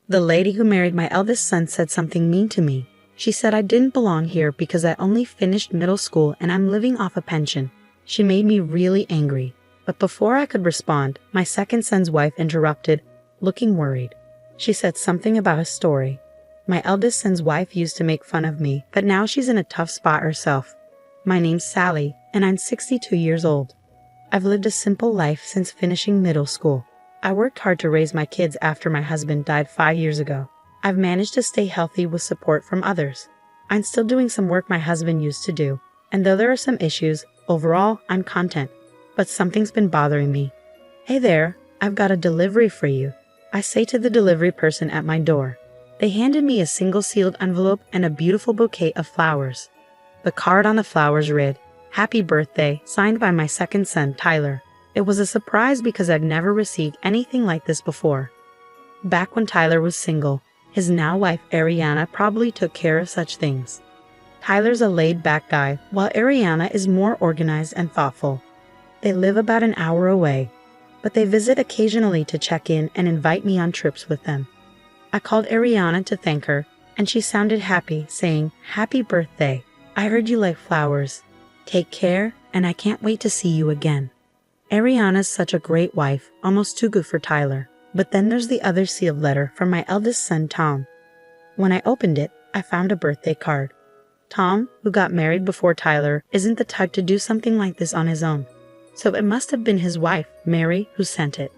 The lady who married my eldest son said something mean to me. She said I didn't belong here because I only finished middle school and I'm living off a pension. She made me really angry. But before I could respond, my second son's wife interrupted, looking worried. She said something about a story. My eldest son's wife used to make fun of me, but now she's in a tough spot herself. My name's Sally, and I'm 62 years old. I've lived a simple life since finishing middle school. I worked hard to raise my kids after my husband died 5 years ago. I've managed to stay healthy with support from others. I'm still doing some work my husband used to do, and though there are some issues, overall, I'm content. But something's been bothering me. Hey there, I've got a delivery for you, I say to the delivery person at my door. They handed me a single sealed envelope and a beautiful bouquet of flowers. The card on the flowers read, "Happy birthday," signed by my second son, Tyler. It was a surprise because I'd never received anything like this before. Back when Tyler was single, his now wife Ariana probably took care of such things. Tyler's a laid-back guy, while Ariana is more organized and thoughtful. They live about an hour away, but they visit occasionally to check in and invite me on trips with them. I called Ariana to thank her, and she sounded happy, saying, "Happy birthday. I heard you like flowers. Take care, and I can't wait to see you again." Ariana's such a great wife, almost too good for Tyler. But then there's the other sealed letter from my eldest son, Tom. When I opened it, I found a birthday card. Tom, who got married before Tyler, isn't the type to do something like this on his own. So it must have been his wife, Mary, who sent it.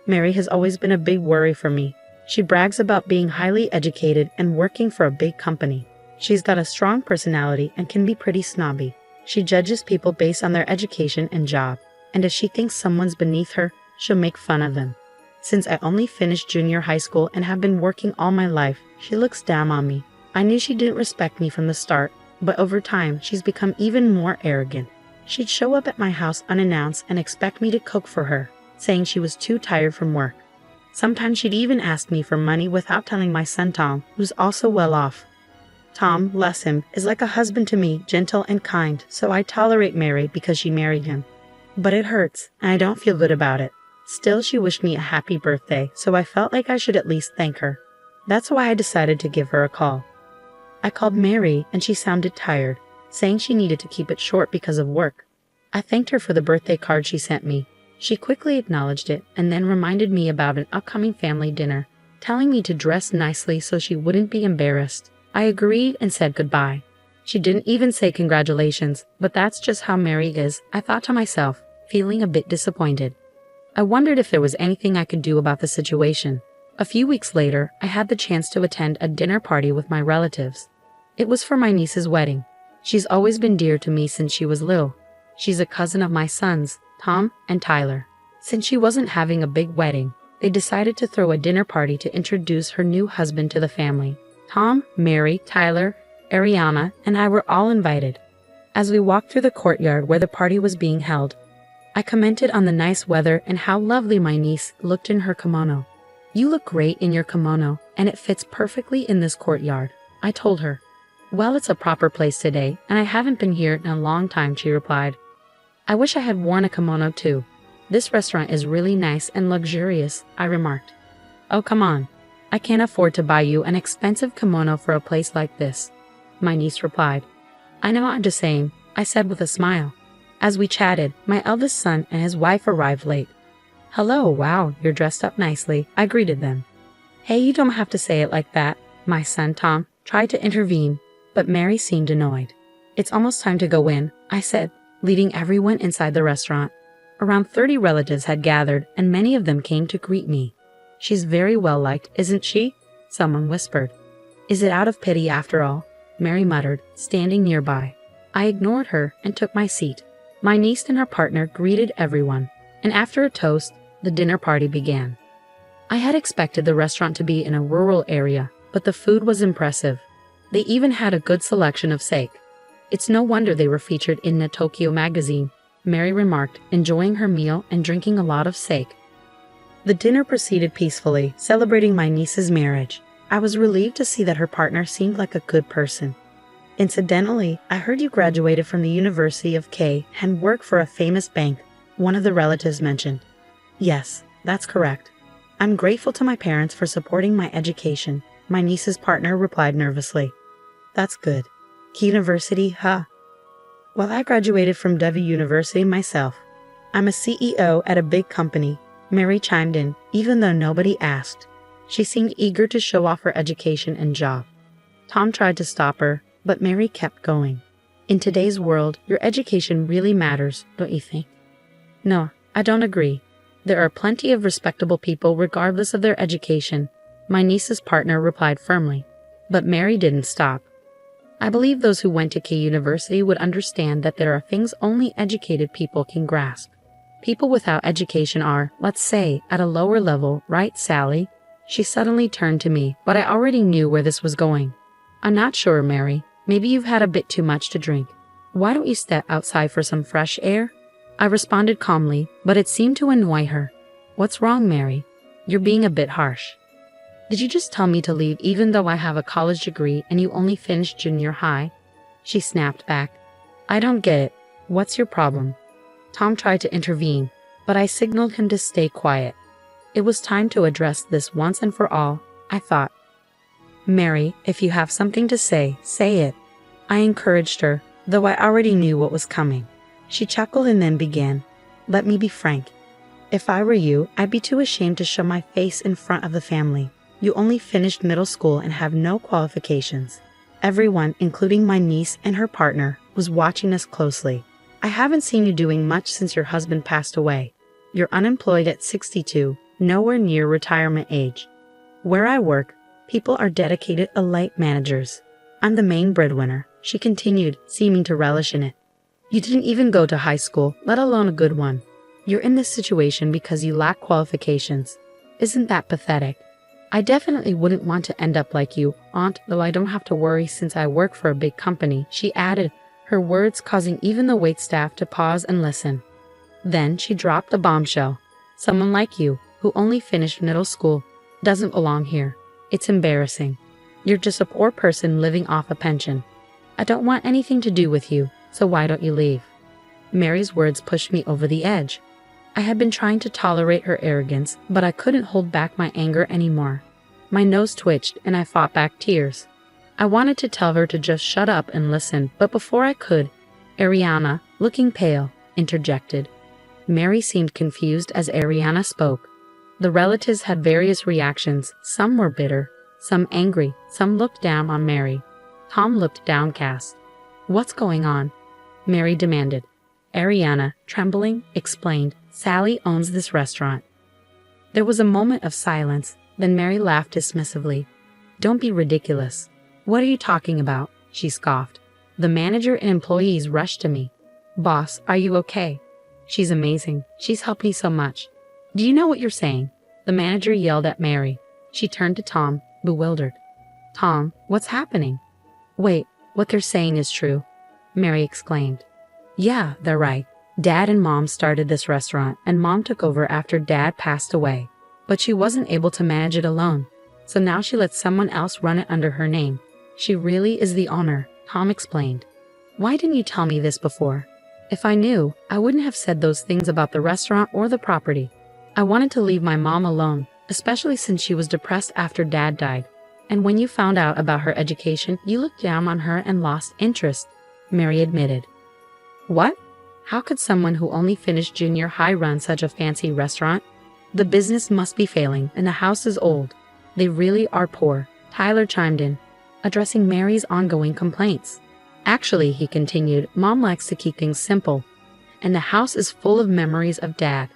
Mary has always been a big worry for me. She brags about being highly educated and working for a big company. She's got a strong personality and can be pretty snobby. She judges people based on their education and job, and if she thinks someone's beneath her, she'll make fun of them. Since I only finished junior high school and have been working all my life, she looks down on me. I knew she didn't respect me from the start, but over time, she's become even more arrogant. She'd show up at my house unannounced and expect me to cook for her, saying she was too tired from work. Sometimes she'd even ask me for money without telling my son Tom, who's also well off. Tom, bless him, is like a husband to me, gentle and kind, so I tolerate Mary because she married him. But it hurts, and I don't feel good about it. Still, she wished me a happy birthday, so I felt like I should at least thank her. That's why I decided to give her a call. I called Mary, and she sounded tired, saying she needed to keep it short because of work. I thanked her for the birthday card she sent me. She quickly acknowledged it, and then reminded me about an upcoming family dinner, telling me to dress nicely so she wouldn't be embarrassed. I agreed and said goodbye. She didn't even say congratulations, but that's just how Mary is, I thought to myself, feeling a bit disappointed. I wondered if there was anything I could do about the situation. A few weeks later, I had the chance to attend a dinner party with my relatives. It was for my niece's wedding. She's always been dear to me since she was little. She's a cousin of my sons, Tom and Tyler. Since she wasn't having a big wedding, they decided to throw a dinner party to introduce her new husband to the family. Tom, Mary, Tyler, Ariana, and I were all invited. As we walked through the courtyard where the party was being held, I commented on the nice weather and how lovely my niece looked in her kimono. "You look great in your kimono, and it fits perfectly in this courtyard," I told her. "Well, it's a proper place today, and I haven't been here in a long time," she replied. "I wish I had worn a kimono too. This restaurant is really nice and luxurious," I remarked. "Oh, come on. I can't afford to buy you an expensive kimono for a place like this," my niece replied. "I know, I'm just saying," I said with a smile. As we chatted, my eldest son and his wife arrived late. "Hello, wow, you're dressed up nicely," I greeted them. "Hey, you don't have to say it like that," my son Tom tried to intervene, but Mary seemed annoyed. "It's almost time to go in," I said, leading everyone inside the restaurant. Around 30 relatives had gathered, and many of them came to greet me. "She's very well liked, isn't she?" someone whispered. "Is it out of pity after all?" Mary muttered, standing nearby. I ignored her and took my seat. My niece and her partner greeted everyone, and after a toast, the dinner party began. I had expected the restaurant to be in a rural area, but the food was impressive. They even had a good selection of sake. "It's no wonder they were featured in the Tokyo magazine," Mary remarked, enjoying her meal and drinking a lot of sake. The dinner proceeded peacefully, celebrating my niece's marriage. I was relieved to see that her partner seemed like a good person. "Incidentally, I heard you graduated from the University of K and work for a famous bank," one of the relatives mentioned. "Yes, that's correct. I'm grateful to my parents for supporting my education, my niece's partner replied nervously. That's good. Key University, huh? Well, I graduated from Devi University myself. I'm a CEO at a big company, Mary chimed in, even though nobody asked. She seemed eager to show off her education and job. Tom tried to stop her, but Mary kept going. In today's world, your education really matters, don't you think? No, I don't agree. There are plenty of respectable people regardless of their education, my niece's partner replied firmly. But Mary didn't stop. I believe those who went to Key University would understand that there are things only educated people can grasp. People without education are, let's say, at a lower level, right, Sally? She suddenly turned to me, but I already knew where this was going. I'm not sure, Mary. Maybe you've had a bit too much to drink. Why don't you step outside for some fresh air? I responded calmly, but it seemed to annoy her. What's wrong, Mary? You're being a bit harsh. Did you just tell me to leave even though I have a college degree and you only finished junior high? She snapped back. I don't get it. What's your problem? Tom tried to intervene, but I signaled him to stay quiet. It was time to address this once and for all, I thought. Mary, if you have something to say it. I encouraged her, though I already knew what was coming. She chuckled and then began. Let me be frank. If I were you, I'd be too ashamed to show my face in front of the family. You only finished middle school and have no qualifications. Everyone, including my niece and her partner, was watching us closely. I haven't seen you doing much since your husband passed away. You're unemployed at 62, nowhere near retirement age. Where I work, people are dedicated elite managers. I'm the main breadwinner, she continued, seeming to relish in it. You didn't even go to high school, let alone a good one. You're in this situation because you lack qualifications. Isn't that pathetic? I definitely wouldn't want to end up like you, Aunt, though I don't have to worry since I work for a big company, she added, her words causing even the waitstaff to pause and listen. Then she dropped a bombshell. Someone like you, who only finished middle school, doesn't belong here. It's embarrassing. You're just a poor person living off a pension. I don't want anything to do with you, so why don't you leave? Mary's words pushed me over the edge. I had been trying to tolerate her arrogance, but I couldn't hold back my anger anymore. My nose twitched and I fought back tears. I wanted to tell her to just shut up and listen, but before I could, Ariana, looking pale, interjected. Mary seemed confused as Ariana spoke. The relatives had various reactions. Some were bitter, some angry, some looked down on Mary. Tom looked downcast. What's going on? Mary demanded. Ariana, trembling, explained, Sally owns this restaurant. There was a moment of silence, then Mary laughed dismissively. Don't be ridiculous. What are you talking about? She scoffed. The manager and employees rushed to me. Boss, are you okay? She's amazing. She's helped me so much. Do you know what you're saying? The manager yelled at Mary. She turned to Tom, bewildered. Tom, what's happening? Wait, what they're saying is true, Mary exclaimed. Yeah, they're right. Dad and Mom started this restaurant, and Mom took over after Dad passed away. But she wasn't able to manage it alone, so now she lets someone else run it under her name. She really is the owner, Tom explained. Why didn't you tell me this before? If I knew, I wouldn't have said those things about the restaurant or the property. I wanted to leave my mom alone, especially since she was depressed after Dad died. And when you found out about her education, you looked down on her and lost interest, Mary admitted. What? How could someone who only finished junior high run such a fancy restaurant? The business must be failing, and the house is old. They really are poor, Tyler chimed in, addressing Mary's ongoing complaints. Actually, he continued, Mom likes to keep things simple, and the house is full of memories of Dad.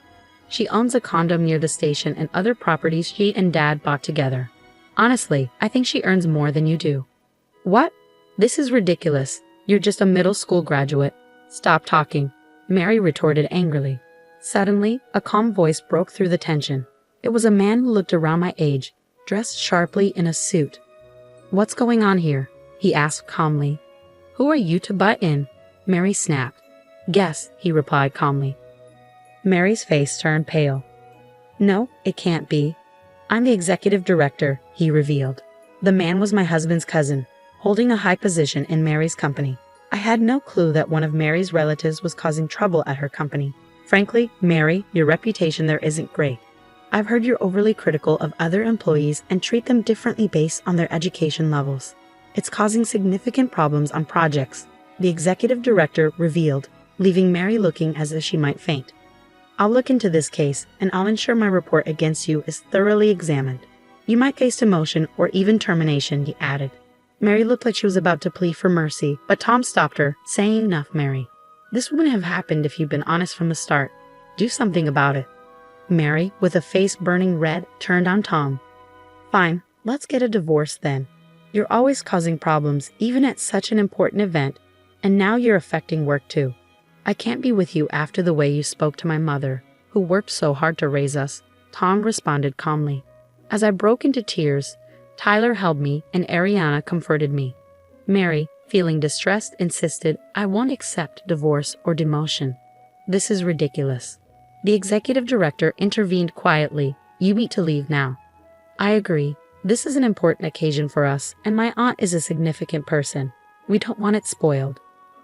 She owns a condo near the station and other properties she and Dad bought together. Honestly, I think she earns more than you do. What? This is ridiculous. You're just a middle school graduate. Stop talking, Mary retorted angrily. Suddenly, a calm voice broke through the tension. It was a man who looked around my age, dressed sharply in a suit. What's going on here? He asked calmly. Who are you to butt in? Mary snapped. Guess, he replied calmly. Mary's face turned pale. No, it can't be. I'm the executive director, he revealed. The man was my husband's cousin, holding a high position in Mary's company. I had no clue that one of Mary's relatives was causing trouble at her company. Frankly, Mary, your reputation there isn't great. I've heard you're overly critical of other employees and treat them differently based on their education levels. It's causing significant problems on projects," the executive director revealed, leaving Mary looking as if she might faint. "I'll look into this case, and I'll ensure my report against you is thoroughly examined. You might face demotion or even termination," he added. Mary looked like she was about to plead for mercy, but Tom stopped her, saying, "Enough, Mary. This wouldn't have happened if you'd been honest from the start. Do something about it." Mary, with a face burning red, turned on Tom. "Fine, let's get a divorce then. You're always causing problems, even at such an important event, and now you're affecting work too. I can't be with you after the way you spoke to my mother, who worked so hard to raise us," Tom responded calmly. As I broke into tears, Tyler held me and Ariana comforted me. Mary, feeling distressed, insisted, "I won't accept divorce or demotion. This is ridiculous." The executive director intervened quietly, "You need to leave now." "I agree. This is an important occasion for us, and my aunt is a significant person. We don't want it spoiled.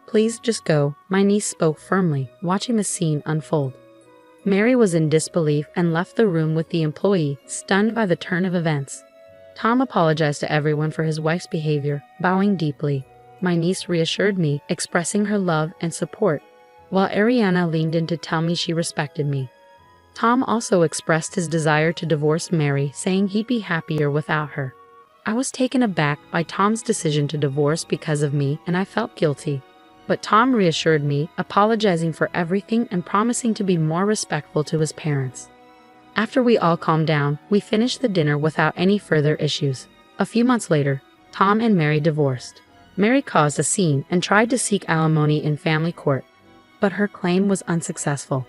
Please just go," my niece spoke firmly, watching the scene unfold. Mary was in disbelief and left the room with the employee, stunned by the turn of events. Tom apologized to everyone for his wife's behavior, bowing deeply. My niece reassured me, expressing her love and support, while Ariana leaned in to tell me she respected me. Tom also expressed his desire to divorce Mary, saying he'd be happier without her. I was taken aback by Tom's decision to divorce because of me, and I felt guilty. But Tom reassured me, apologizing for everything and promising to be more respectful to his parents. After we all calmed down, we finished the dinner without any further issues. A few months later, Tom and Mary divorced. Mary caused a scene and tried to seek alimony in family court, but her claim was unsuccessful.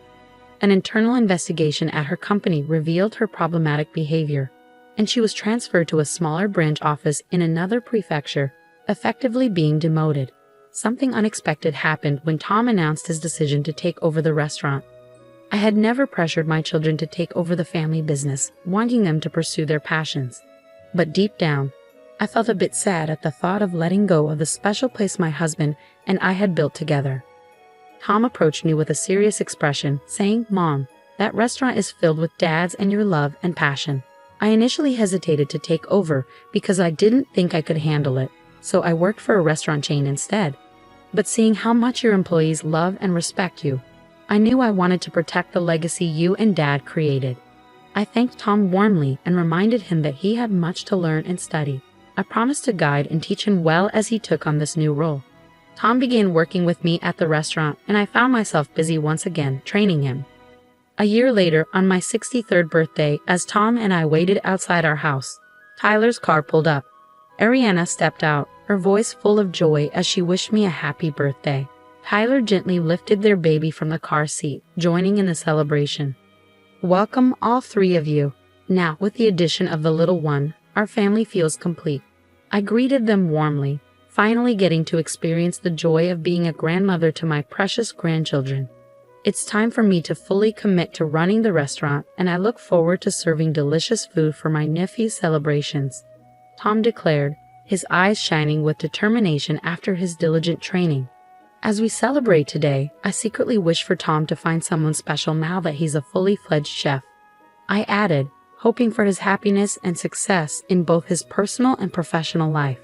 An internal investigation at her company revealed her problematic behavior, and she was transferred to a smaller branch office in another prefecture, effectively being demoted. Something unexpected happened when Tom announced his decision to take over the restaurant. I had never pressured my children to take over the family business, wanting them to pursue their passions. But deep down, I felt a bit sad at the thought of letting go of the special place my husband and I had built together. Tom approached me with a serious expression, saying, "Mom, that restaurant is filled with dads and your love and passion." I initially hesitated to take over because I didn't think I could handle it, so I worked for a restaurant chain instead. But seeing how much your employees love and respect you, I knew I wanted to protect the legacy you and Dad created. I thanked Tom warmly and reminded him that he had much to learn and study. I promised to guide and teach him well as he took on this new role. Tom began working with me at the restaurant, and I found myself busy once again, training him. A year later, on my 63rd birthday, as Tom and I waited outside our house, Tyler's car pulled up. Ariana stepped out, her voice full of joy as she wished me a happy birthday. Tyler gently lifted their baby from the car seat, joining in the celebration. "Welcome, all three of you. Now, with the addition of the little one, our family feels complete." I greeted them warmly, finally getting to experience the joy of being a grandmother to my precious grandchildren. It's time for me to fully commit to running the restaurant, and I look forward to serving delicious food for my nephew's celebrations, Tom declared, his eyes shining with determination after his diligent training. As we celebrate today, I secretly wish for Tom to find someone special now that he's a fully fledged chef. I added, hoping for his happiness and success in both his personal and professional life.